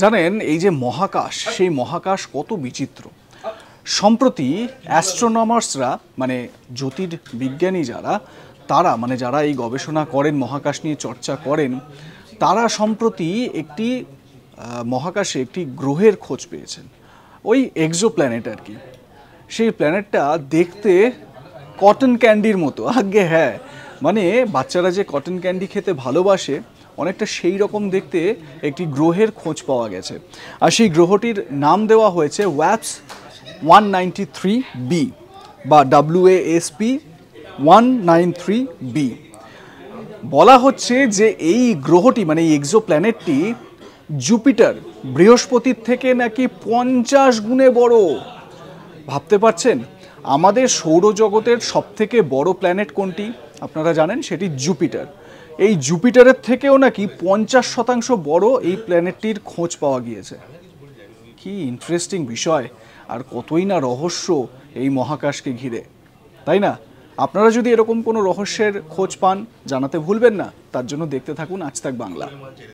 জানেন এই যে মহাকাশ, সেই মহাকাশ কত বিচিত্র। সম্প্রতি অ্যাস্ট্রোনমার্সরা মানে জ্যোতির্বিজ্ঞানী যারা এই গবেষণা করেন, মহাকাশ নিয়ে চর্চা করেন, তারা সম্প্রতি একটি মহাকাশে একটি গ্রহের খোঁজ পেয়েছেন, ওই এক্সোপ্ল্যানেট আর কি। সেই প্ল্যানেটটা দেখতে কটন ক্যান্ডির মতো। আগে হ্যাঁ, মানে বাচ্চারা যে কটন ক্যান্ডি খেতে ভালোবাসে, অনেকটা সেই রকম দেখতে একটি গ্রহের খোঁজ পাওয়া গেছে। আর সেই গ্রহটির নাম দেওয়া হয়েছে ওয়াপস 193b বা WASP 193b। বলা হচ্ছে যে এই গ্রহটি মানে এই এক্সোপ্ল্যানেটটি জুপিটার, বৃহস্পতির থেকে নাকি 50 গুণে বড়। ভাবতে পারছেন? আমাদের সৌরজগতের সবথেকে বড় প্ল্যানেট কোনটি আপনারা জানেন? সেটি জুপিটার। এই জুপিটারের থেকেও নাকি 50% বড় এই প্ল্যানেটটির খোঁজ পাওয়া গিয়েছে। কি ইন্টারেস্টিং বিষয়, আর কতই না রহস্য এই মহাকাশকে ঘিরে, তাই না? আপনারা যদি এরকম কোনো রহস্যের খোঁজ পান, জানাতে ভুলবেন না। তার জন্য দেখতে থাকুন আজ তাক বাংলা।